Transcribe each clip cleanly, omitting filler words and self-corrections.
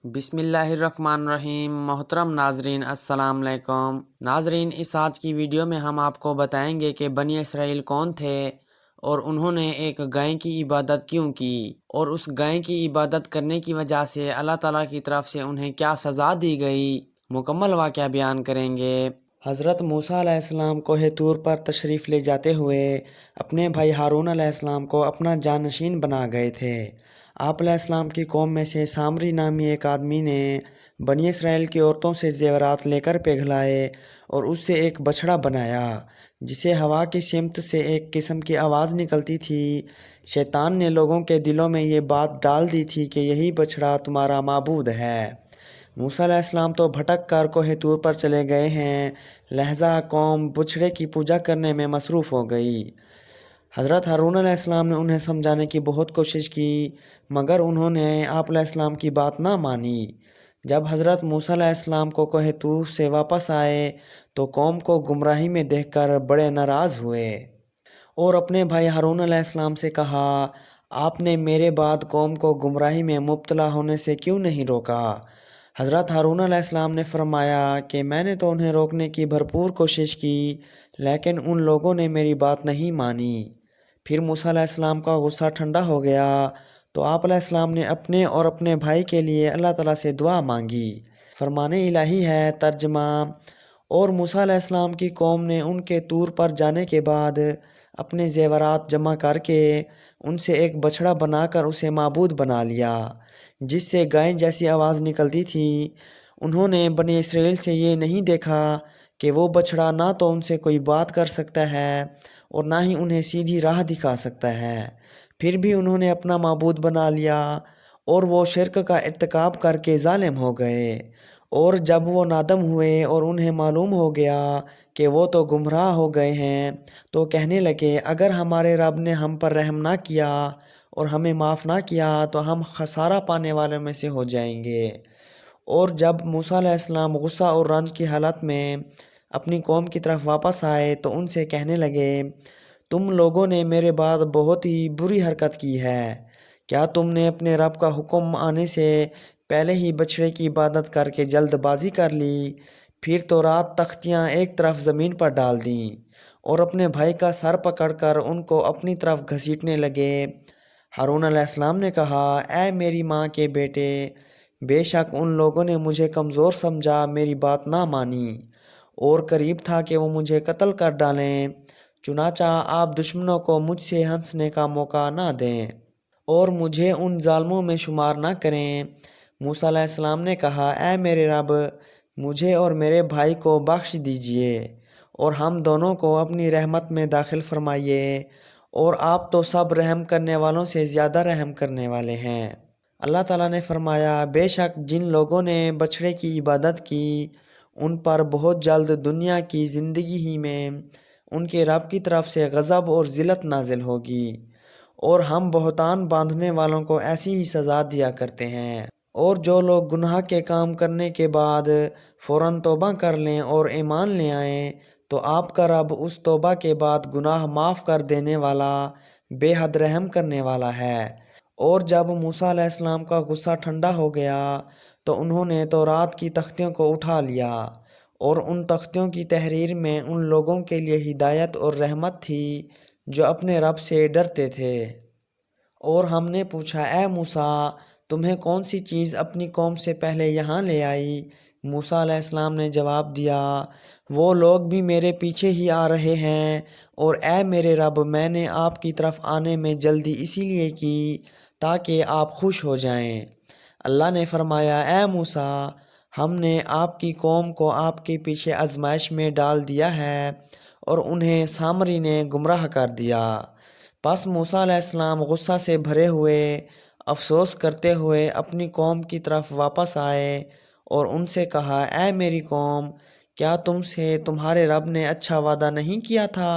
बिस्मिल्लाहिर्रहमानिर्रहीम। मोहतरम नाजरीन, अस्सलाम वालेकुम। नाजरीन, इस आज की वीडियो में हम आपको बताएंगे कि बनी इसराइल कौन थे और उन्होंने एक गाय की इबादत क्यों की और उस गाय की इबादत करने की वजह से अल्लाह ताला की तरफ से उन्हें क्या सज़ा दी गई, मुकम्मल वाक़या बयान करेंगे। हज़रत मूसा अलैहिस्सलाम कोहे तूर पर तशरीफ़ ले जाते हुए अपने भाई हारून अलैहिस्सलाम को अपना जानशीन बना गए थे। आप अलैहिस्सलाम की कौम में से सामरी नामी एक आदमी ने बनी इसराइल की औरतों से ज़ेवरात लेकर पिघलाए और उससे एक बछड़ा बनाया जिसे हवा की सिमत से एक किस्म की आवाज़ निकलती थी। शैतान ने लोगों के दिलों में ये बात डाल दी थी कि यही बछड़ा तुम्हारा माबूद है। मूसा अलैहिस्सलाम तो भटक कर कोहे तूर पर चले गए हैं। लहजा कौम बछड़े की पूजा करने में मसरूफ़ हो गई। हज़रत हारून अलैहिस्सलाम ने उन्हें समझाने की बहुत कोशिश की, मगर उन्होंने आप अलैहिस्सलाम की बात ना मानी। जब हज़रत मूसा अलैहिस्सलाम को कोहे तूर से वापस आए तो कौम को गुमराही में देखकर बड़े नाराज़ हुए और अपने भाई हारून अलैहिस्सलाम से कहा, आपने मेरे बाद कौम को गुमराही में मुब्तला होने से क्यों नहीं रोका? हज़रत हारून अलैहिस्सलाम ने फरमाया कि मैंने तो उन्हें रोकने की भरपूर कोशिश की, लेकिन उन लोगों ने मेरी बात नहीं मानी। फिर मूसा अलैहिस्सलाम का गुस्सा ठंडा हो गया तो आप अलैहिस्सलाम ने अपने और अपने भाई के लिए अल्लाह ताला से दुआ मांगी। फरमाने इलाही है तर्जमा। और मूसा अलैहिस्सलाम की कौम ने उनके तूर पर जाने के बाद अपने ज़ेवरात जमा करके उनसे एक बछड़ा बनाकर उसे माबूद बना लिया जिससे गाय जैसी आवाज़ निकलती थी। उन्होंने बनी इसराइल से ये नहीं देखा कि वो बछड़ा ना तो उनसे कोई बात कर सकता है और ना ही उन्हें सीधी राह दिखा सकता है। फिर भी उन्होंने अपना माबूद बना लिया और वो शिरक का इर्तिकाब करके ज़ालिम हो गए। और जब वो नादम हुए और उन्हें मालूम हो गया कि वो तो गुमराह हो गए हैं तो कहने लगे, अगर हमारे रब ने हम पर रहम ना किया और हमें माफ़ ना किया तो हम खसारा पाने वालों में से हो जाएंगे। और जब मूसा अलैहिस्सलाम गुस्सा और रंज की हालत में अपनी कौम की तरफ वापस आए तो उनसे कहने लगे, तुम लोगों ने मेरे बाद बहुत ही बुरी हरकत की है। क्या तुमने अपने रब का हुक्म आने से पहले ही बछड़े की इबादत करके जल्दबाजी कर ली? फिर तो रात तख्तियाँ एक तरफ ज़मीन पर डाल दीं और अपने भाई का सर पकड़कर उनको अपनी तरफ घसीटने लगे। हारून अलैहिस्सलाम ने कहा, ऐ मेरी माँ के बेटे, बेशक उन लोगों ने मुझे कमज़ोर समझा, मेरी बात ना मानी और करीब था कि वो मुझे कत्ल कर डालें। चुनाचा आप दुश्मनों को मुझसे हंसने का मौका ना दें और मुझे उन जालिमों में शुमार ना करें। मूसा अलैहिस्सलाम ने कहा, ऐ मेरे रब, मुझे और मेरे भाई को बख्श दीजिए और हम दोनों को अपनी रहमत में दाखिल फरमाइए, और आप तो सब रहम करने वालों से ज़्यादा रहम करने वाले हैं। अल्लाह ताला ने फरमाया, बेशक जिन लोगों ने बछड़े की इबादत की उन पर बहुत जल्द दुनिया की ज़िंदगी ही में उनके रब की तरफ से गज़ब और ज़िल्लत नाजिल होगी, और हम बहतान बांधने वालों को ऐसी ही सज़ा दिया करते हैं। और जो लोग गुनाह के काम करने के बाद फ़ौरन तौबा कर लें और ईमान ले आएँ तो आपका रब उस तौबा के बाद गुनाह माफ़ कर देने वाला, बेहद रहम करने वाला है। और जब मूसा अलैहिस्सलाम का गुस्सा ठंडा हो गया तो उन्होंने तौरात की तख्तियों को उठा लिया और उन तख्तियों की तहरीर में उन लोगों के लिए हिदायत और रहमत थी जो अपने रब से डरते थे। और हमने पूछा, ए मूसा, तुम्हें कौन सी चीज़ अपनी कौम से पहले यहाँ ले आई? मूसा अलैहिस्सलाम ने जवाब दिया, वो लोग भी मेरे पीछे ही आ रहे हैं, और ए मेरे रब, मैंने आपकी तरफ आने में जल्दी इसीलिए की ताकि आप खुश हो जाएं। अल्लाह ने फरमाया, ए मूसा, हमने आपकी कौम को आपके पीछे आजमाइश में डाल दिया है और उन्हें सामरी ने गुमराह कर दिया। बस मूसा अलैहिस्सलाम गुस्सा से भरे हुए अफसोस करते हुए अपनी कौम की तरफ वापस आए और उनसे कहा, ऐ मेरी कौम, क्या तुमसे तुम्हारे रब ने अच्छा वादा नहीं किया था?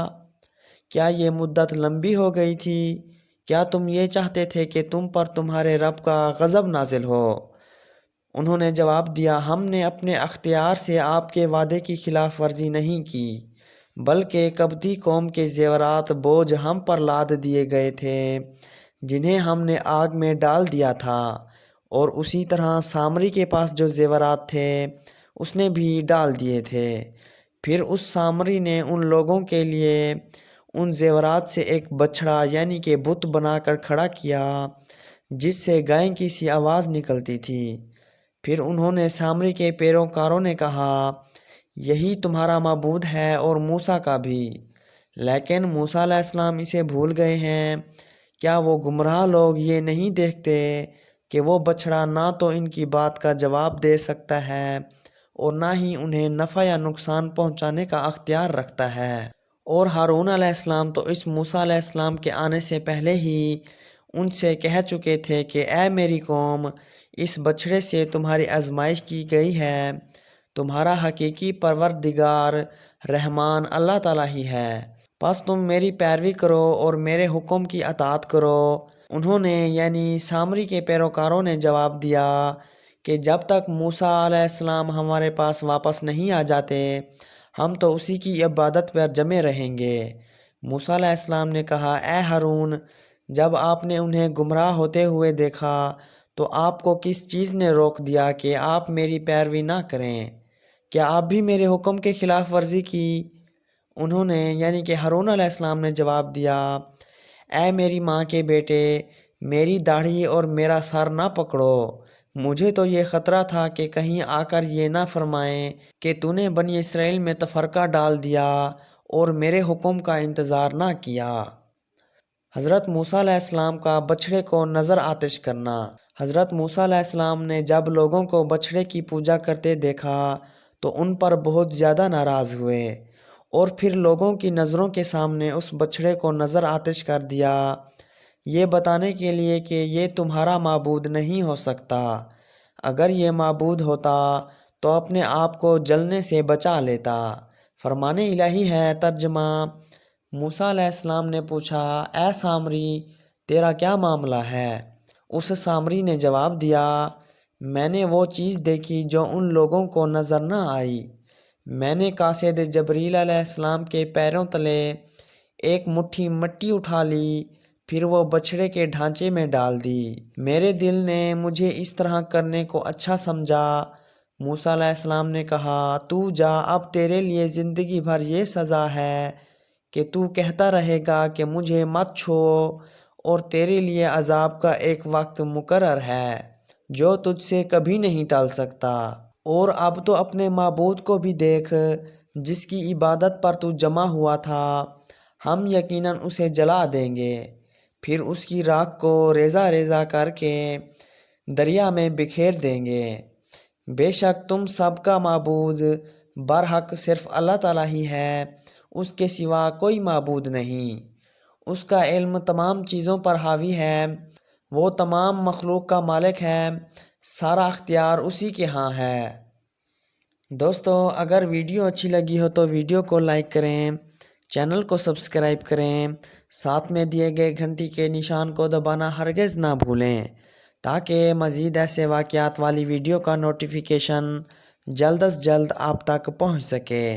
क्या ये मुद्दत लंबी हो गई थी? क्या तुम ये चाहते थे कि तुम पर तुम्हारे रब का गज़ब नाजिल हो? उन्होंने जवाब दिया, हमने अपने अख्तियार से आपके वादे की खिलाफ वर्जी नहीं की, बल्कि कब्ती कौम के ज़ेवरात बोझ हम पर लाद दिए गए थे जिन्हें हमने आग में डाल दिया था, اور اسی طرح سامری کے پاس جو زیورات تھے اس نے بھی ڈال دیے تھے۔ پھر اس سامری نے ان لوگوں کے لیے ان زیورات سے ایک بچھڑا یعنی کہ بت بنا کر کھڑا کیا جس سے گائے کی سی آواز نکلتی تھی۔ پھر انہوں نے سامری کے پیروکاروں نے کہا یہی تمہارا معبود ہے اور موسیٰ کا بھی، لیکن موسیٰ علیہ السلام اسے بھول گئے ہیں۔ کیا وہ گمراہ لوگ یہ نہیں دیکھتے کہ وہ بچھڑا نہ تو ان کی بات کا جواب دے سکتا ہے اور نہ ہی انہیں نفع یا نقصان پہنچانے کا اختیار رکھتا ہے؟ اور ہارون علیہ السلام تو اس موسیٰ علیہ السلام کے آنے سے پہلے ہی ان سے کہہ چکے تھے کہ اے میری قوم، اس بچھڑے سے تمہاری آزمائش کی گئی ہے، تمہارا حقیقی پروردگار رحمان اللہ تعالیٰ ہی ہے، پس تم میری پیروی کرو اور میرے حکم کی اطاعت کرو۔ انہوں نے یعنی سامری کے پیروکاروں نے جواب دیا کہ جب تک موسیٰ علیہ السلام ہمارے پاس واپس نہیں آ جاتے ہم تو اسی کی عبادت پر جمے رہیں گے۔ موسیٰ علیہ السلام نے کہا اے ہارون، جب آپ نے انہیں گمراہ ہوتے ہوئے دیکھا تو آپ کو کس چیز نے روک دیا کہ آپ میری پیروی نہ کریں؟ کیا آپ بھی میرے حکم کے خلاف ورزی کی؟ انہوں نے یعنی کہ ہارون علیہ السلام نے جواب دیا اے میری ماں کے بیٹے، میری داڑھی اور میرا سر نہ پکڑو، مجھے تو یہ خطرہ تھا کہ کہیں آ کر یہ نہ فرمائیں کہ تو نے بنی اسرائیل میں تفرقہ ڈال دیا اور میرے حکم کا انتظار نہ کیا۔ حضرت موسیٰ علیہ السلام کا بچھڑے کو نظر آتش کرنا۔ حضرت موسیٰ علیہ السلام نے جب لوگوں کو بچھڑے کی پوجا کرتے دیکھا تو ان پر بہت زیادہ ناراض ہوئے اور پھر لوگوں کی نظروں کے سامنے اس بچھڑے کو نظر آتش کر دیا، یہ بتانے کے لیے کہ یہ تمہارا معبود نہیں ہو سکتا، اگر یہ معبود ہوتا تو اپنے آپ کو جلنے سے بچا لیتا۔ فرمان الہی ہے۔ ترجمہ: موسیٰ علیہ السلام نے پوچھا اے سامری، تیرا کیا معاملہ ہے؟ اس سامری نے جواب دیا میں نے وہ چیز دیکھی جو ان لوگوں کو نظر نہ آئی، میں نے قاصد جبریل علیہ السلام کے پیروں تلے ایک مٹھی مٹی اٹھا لی، پھر وہ بچھڑے کے ڈھانچے میں ڈال دی، میرے دل نے مجھے اس طرح کرنے کو اچھا سمجھا۔ موسیٰ علیہ السلام نے کہا تو جا، اب تیرے لیے زندگی بھر یہ سزا ہے کہ تو کہتا رہے گا کہ مجھے مت چھو، اور تیرے لیے عذاب کا ایک وقت مقرر ہے جو تجھ سے کبھی نہیں ٹل سکتا۔ اور اب تو اپنے معبود کو بھی دیکھ جس کی عبادت پر تو جمع ہوا تھا، ہم یقیناً اسے جلا دیں گے، پھر اس کی راکھ کو ریزہ ریزہ کر کے دریا میں بکھیر دیں گے۔ بے شک تم سب کا معبود برحق صرف اللہ تعالیٰ ہی ہے، اس کے سوا کوئی معبود نہیں، اس کا علم تمام چیزوں پر حاوی ہے، وہ تمام مخلوق کا مالک ہے، سارا اختیار اسی کے ہاں ہے۔ دوستو، اگر ویڈیو اچھی لگی ہو تو ویڈیو کو لائک کریں، چینل کو سبسکرائب کریں، ساتھ میں دیے گئے گھنٹی کے نشان کو دبانا ہرگز نہ بھولیں تاکہ مزید ایسے واقعات والی ویڈیو کا نوٹیفیکیشن جلد از جلد آپ تک پہنچ سکے۔